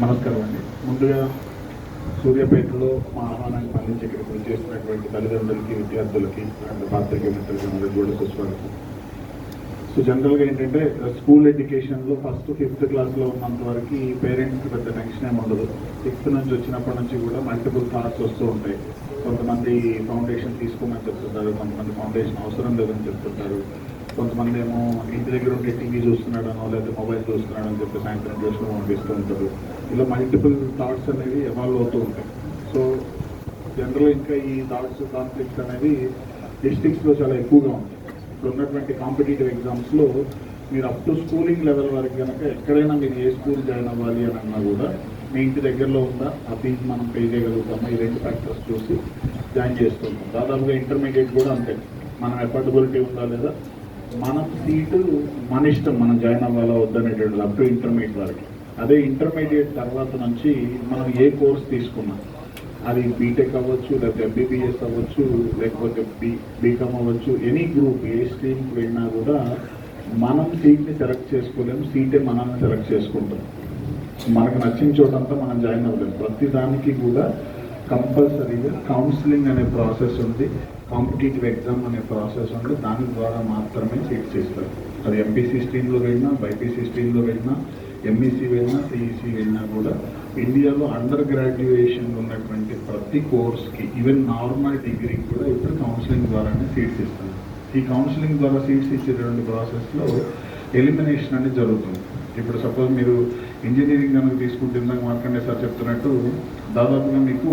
నమస్కారం అండి. ముందుగా సూర్యాపేటలో మా ఆహ్వానాన్ని మన్నించి ఇక్కడికి వచ్చేసినటువంటి తల్లిదండ్రులకి, విద్యార్థులకి అండ్ పాత్రికేయ మిత్రులకి అందరికీ కూడా సుస్వాగతం. సో జనరల్గా ఏంటంటే స్కూల్ ఎడ్యుకేషన్లో ఫస్ట్ 5th క్లాస్లో ఉన్నంత వరకు పేరెంట్స్కి పెద్ద టెన్షన్ ఏమి ఉండదు. 6th నుంచి వచ్చినప్పటి నుంచి కూడా మల్టిపుల్ థాట్స్ వస్తూ ఉంటాయి. కొంతమంది ఫౌండేషన్ తీసుకోమని చెప్తుంటారు, కొంతమంది ఫౌండేషన్ అవసరం లేదని చెప్తుంటారు, కొంతమంది ఏమో ఇంటి దగ్గర ఉంటే టీవీ చూస్తున్నాడనో లేకపోతే మొబైల్ చూస్తున్నాడని చెప్పి సాయంత్రం ట్యూషన్ పంపిస్తూ ఉంటారు. ఇలా మల్టిపుల్ థాట్స్ అనేవి ఎవాల్వ్ అవుతూ ఉంటాయి. సో జనరల్గా ఇంకా ఈ థాట్స్ కాన్ఫ్లిక్ట్స్ అనేవి డిస్ట్రిక్ట్స్లో చాలా ఎక్కువగా ఉంటాయి. ఇప్పుడు ఉన్నటువంటి కాంపిటేటివ్ ఎగ్జామ్స్లో మీరు అప్ టు స్కూలింగ్ లెవెల్ వరకు కనుక ఎక్కడైనా మీరు ఏ స్కూల్ జాయిన్ అవ్వాలి అని అన్నా కూడా మీ ఇంటి దగ్గరలో ఉందా, ఆ ఫీజు మనం పే చేయగలుగుతామా, ఈ 2 ఫ్యాక్టర్స్ చూసి జాయిన్ చేస్తుంటాం. దాదాపుగా ఇంటర్మీడియట్ కూడా అంతే. మనం ఎఫర్డబిలిటీ ఉందా లేదా, మన సీటు మన ఇష్టం, మనం జాయిన్ అవ్వాలా వద్దనేటువంటిది అప్ టు ఇంటర్మీడియట్ వరకు. అదే ఇంటర్మీడియట్ తర్వాత నుంచి మనం ఏ కోర్స్ తీసుకున్నాం, అది బీటెక్ అవ్వచ్చు, లేకపోతే ఎంబీబీఎస్ అవ్వచ్చు, లేకపోతే బీకామ్ అవ్వచ్చు, ఎనీ గ్రూప్ ఏ స్ట్రీమ్కి వెళ్ళినా కూడా మనం సీట్ని సెలెక్ట్ చేసుకోలేము, సీటే మనల్ని సెలెక్ట్ చేసుకుంటాం. మనకు నచ్చిన చోటంతా మనం జాయిన్ అవ్వలేము. ప్రతి దానికి కూడా కంపల్సరీగా కౌన్సిలింగ్ అనే ప్రాసెస్ ఉంది, కాంపిటేటివ్ ఎగ్జామ్ అనే ప్రాసెస్ ఉంది. దాని ద్వారా మాత్రమే సీట్స్ ఇస్తారు. అది ఎంపీసీ స్ట్రీమ్లో వెళ్ళినా, బైపీసీ స్ట్రీమ్లో వెళ్ళినా, ఎంఈసీ వెళ్ళినా, సిఈసీ వెళ్ళినా కూడా ఇండియాలో అండర్ గ్రాడ్యుయేషన్ ఉన్నటువంటి ప్రతి కోర్స్కి, ఈవెన్ నార్మల్ డిగ్రీకి కూడా ఇప్పుడు కౌన్సిలింగ్ ద్వారానే సీట్స్ ఇస్తారు. ఈ కౌన్సిలింగ్ ద్వారా సీట్స్ ఇచ్చేటువంటి ప్రాసెస్లో ఎలిమినేషన్ అనేది జరుగుతుంది. ఇప్పుడు సపోజ్ మీరు ఇంజనీరింగ్ కనుక తీసుకుంటే ఇందాక మార్కండే సార్ చెప్తున్నట్టు దాదాపుగా మీకు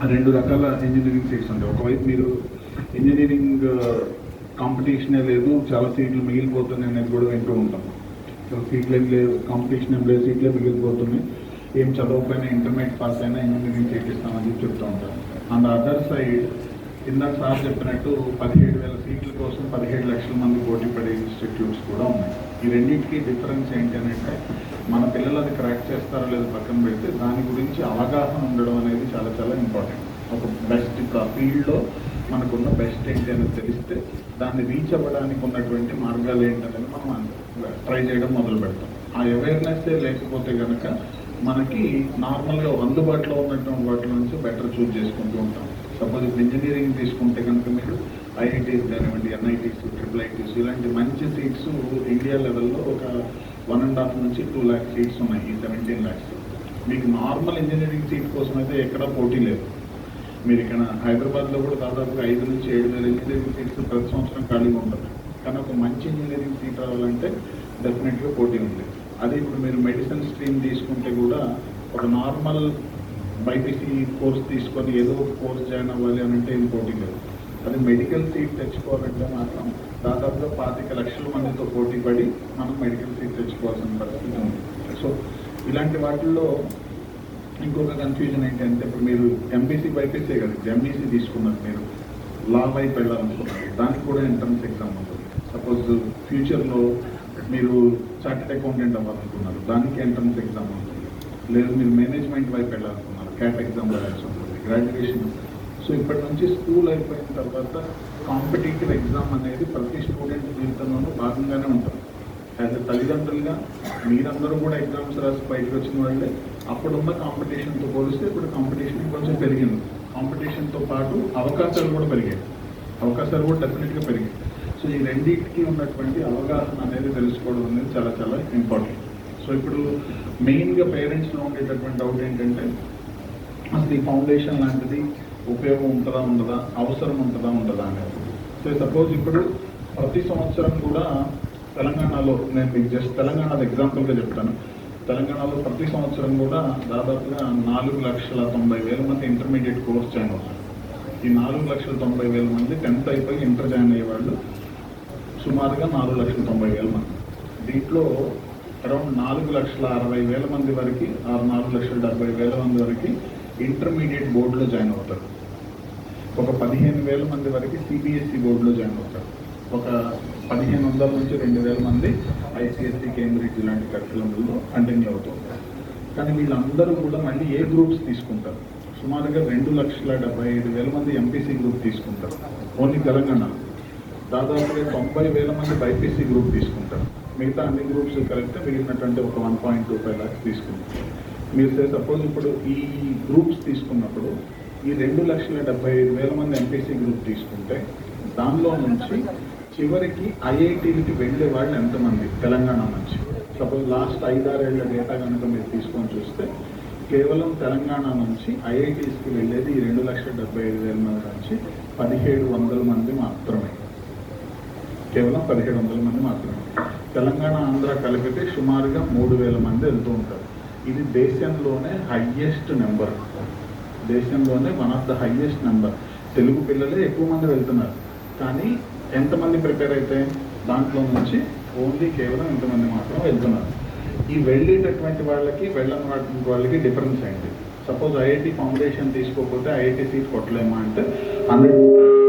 2 రకాల ఇంజనీరింగ్ సీట్స్ ఉంటాయి. ఒకవైపు మీరు ఇంజనీరింగ్ కాంపిటీషనే లేదు, చాలా సీట్లు మిగిలిపోతున్నాయి అనేది కూడా వింటూ ఉంటాం. సీట్లు ఏం లేదు, కాంపిటీషన్ ఏం లేదు, సీట్లే మిగిలిపోతున్నాయి, ఏం చదవకపోయినా ఇంటర్మీడియట్ పాస్ అయినా ఇంజనీరింగ్ సీట్ ఇస్తామని చెప్తూ ఉంటారు. అండ్ అదర్ సైడ్ ఇందాక సార్ చెప్పినట్టు 17,000 సీట్ల కోసం 17 లక్షల మంది పోటీ పడే ఇన్స్టిట్యూట్స్ కూడా ఉన్నాయి. ఈ రెండింటికి డిఫరెన్స్ ఏంటి అంటే మన పిల్లలు అది క్రాక్ చేస్తారో లేదో పక్కన పెడితే దాని గురించి అవగాహన ఉండడం అనేది చాలా చాలా ఇంపార్టెంట్. ఒక బెస్ట్ ఇప్పుడు ఆ ఫీల్డ్లో మనకున్న బెస్ట్ ఏంటి అనేది తెలిస్తే దాన్ని రీచ్ అవ్వడానికి ఉన్నటువంటి మార్గాలు ఏంటనేది మనం ట్రై చేయడం మొదలు పెడతాం. ఆ అవేర్నెస్ లేకపోతే కనుక మనకి నార్మల్గా అందుబాటులో ఉన్నటువంటి వాటి నుంచి బెటర్ చూజ్ చేసుకుంటూ ఉంటాం. సపోజ్ ఇప్పుడు ఇంజనీరింగ్ తీసుకుంటే కనుక మీరు ఐఐటీస్ కానివ్వండి, ఎన్ఐటీస్, ట్రిపుల్ ఐటీస్, ఇలాంటి మంచి సీట్స్ ఇండియా లెవెల్లో ఒక 1.5 నుంచి 2 lakh సీట్స్ ఉన్నాయి. ఈ 17 lakhs మీకు నార్మల్ ఇంజనీరింగ్ సీట్ కోసం అయితే ఎక్కడా పోటీ లేదు. మీరు ఇక్కడ హైదరాబాద్లో కూడా దాదాపుగా 5 నుంచి 7,000 ఇంజనీరింగ్ సీట్స్ ప్రతి సంవత్సరం ఖాళీగా ఉంటుంది. కానీ ఒక మంచి ఇంజనీరింగ్ సీట్ రావాలంటే డెఫినెట్గా పోటీ ఉంది. అదే ఇప్పుడు మీరు మెడిసిన్ స్ట్రీమ్ తీసుకుంటే కూడా ఒక నార్మల్ బైపీసీ కోర్స్ తీసుకొని ఏదో ఒక కోర్స్ జాయిన్ అవ్వాలి అని అంటే ఏం పోటీ లేదు. అది మెడికల్ సీట్ తెచ్చుకోవాలంటే మాత్రం దాదాపుగా 25 లక్షల మందితో పోటీ పడి మనం మెడికల్ సీట్ తెచ్చుకోవాల్సిన పరిస్థితి ఉంది. సో ఇలాంటి వాటిల్లో ఇంకొక కన్ఫ్యూజన్ ఏంటంటే ఇప్పుడు మీరు ఎంపీసీ బైపీసీ కదా, ఎంఈసీ తీసుకున్నారు, మీరు లా వైపు వెళ్ళాలనుకున్నారు, దానికి కూడా ఎంట్రన్స్ ఎగ్జామ్ ఉంటుంది. సపోజ్ ఫ్యూచర్లో మీరు చార్టెడ్ అకౌంటెంట్ అవ్వాలనుకున్నారు, దానికి ఎంట్రన్స్ ఎగ్జామ్ ఉంటుంది. లేదు మీరు మేనేజ్మెంట్ వైపు వెళ్ళాలనుకున్నారు, క్యాట్ ఎగ్జామ్ రాయాల్సి ఉంటుంది, గ్రాడ్యుయేషన్. సో ఇప్పటి నుంచి స్కూల్ అయిపోయిన తర్వాత కాంపిటేటివ్ ఎగ్జామ్ అనేది ప్రతి స్టూడెంట్ జీవితంలోనూ భాగంగానే ఉంటుంది. యాజ్ ఎ తల్లిదండ్రులుగా మీరందరూ కూడా ఎగ్జామ్స్ రాసి బయటకు వచ్చిన వాళ్ళే. అప్పుడున్న కాంపిటీషన్తో పోలిస్తే ఇప్పుడు కాంపిటీషన్ కొంచెం పెరిగింది. కాంపిటీషన్తో పాటు అవకాశాలు కూడా పెరిగాయి, అవకాశాలు కూడా డెఫినెట్గా పెరిగాయి. సో ఈ రెండింటికి ఉన్నటువంటి అవగాహన అనేది తెలుసుకోవడం అనేది చాలా చాలా ఇంపార్టెంట్. సో ఇప్పుడు మెయిన్గా పేరెంట్స్లో ఉండేటటువంటి డౌట్ ఏంటంటే అసలు ఈ ఫౌండేషన్ లాంటిది ఉపయోగం ఉంటుందా ఉండదా, అవసరం ఉంటుందా ఉండదా అనేది. సో సపోజ్ ఇప్పుడు ప్రతి సంవత్సరం కూడా తెలంగాణలో, నేను మీకు జస్ట్ తెలంగాణది ఎగ్జాంపుల్గా చెప్తాను, తెలంగాణలో ప్రతి సంవత్సరం కూడా దాదాపుగా 4,90,000 మంది ఇంటర్మీడియట్ కోర్స్ జాయిన్ అవుతారు. ఈ 4,90,000 మంది 10th అయిపోయి ఇంటర్ జాయిన్ అయ్యేవాళ్ళు సుమారుగా 4,90,000 మంది. దీంట్లో అరౌండ్ 4,60,000 మంది వరకు, 4,70,000 మంది వరకు ఇంటర్మీడియట్ బోర్డులో జాయిన్ అవుతారు. ఒక 15,000 మంది వరకు సిబిఎస్ఈ బోర్డులో జాయిన్ అవుతారు. ఒక 1,500 నుంచి 2,000 మంది ఐసిఎస్సి, కేంబ్రిడ్జ్ ఇలాంటి కరికులంలో కంటిన్యూ అవుతుంది. కానీ వీళ్ళందరూ కూడా మళ్ళీ ఏ గ్రూప్స్ తీసుకుంటారు? సుమారుగా 2,75,000 మంది ఎంపీసీ గ్రూప్ తీసుకుంటారు ఓన్లీ తెలంగాణలో. దాదాపుగా 90,000 మంది బైపీసీ గ్రూప్ తీసుకుంటారు. మిగతా అన్ని గ్రూప్స్ కలిపితే మిగిలినటువంటి ఒక 1.25 lakhs తీసుకుంటారు. మీరు సపోజ్ ఇప్పుడు ఈ గ్రూప్స్ తీసుకున్నప్పుడు ఈ 2,75,000 మంది ఎంపీసీ గ్రూప్ తీసుకుంటే దానిలో నుంచి చివరికి ఐఐటీలకి వెళ్ళే వాళ్ళు ఎంతమంది తెలంగాణ నుంచి? సపోజ్ లాస్ట్ 5-6 ఏళ్ల డేటా కనుక మీరు తీసుకొని చూస్తే కేవలం తెలంగాణ నుంచి ఐఐటీస్కి వెళ్ళేది ఈ 2,75,000 మంది నుంచి 1,700 మంది మాత్రమే. కేవలం 1,700 మంది మాత్రమే. తెలంగాణ ఆంధ్ర కలిపితే సుమారుగా 3,000 మంది వెళ్తూ ఉంటారు. ఇది దేశంలోనే హయ్యెస్ట్ నెంబర్, దేశంలోనే one of the highest number. Telugu పిల్లలే ఎక్కువ మంది వెళ్తున్నారు, కానీ ఎంతమంది ప్రిపేర్ అయితే దాంట్లో నుంచి ఓన్లీ కేవలం ఎంతమంది మాత్రం వెళ్తున్నారు. ఈ వెళ్ళేటటువంటి వాళ్ళకి వెళ్ళని వాళ్ళకి డిఫరెన్స్ ఏంటి? సపోజ్ ఐఐటి ఫౌండేషన్ తీసుకోకపోతే ఐఐటి సీట్ కొట్టలేమా అంటే 100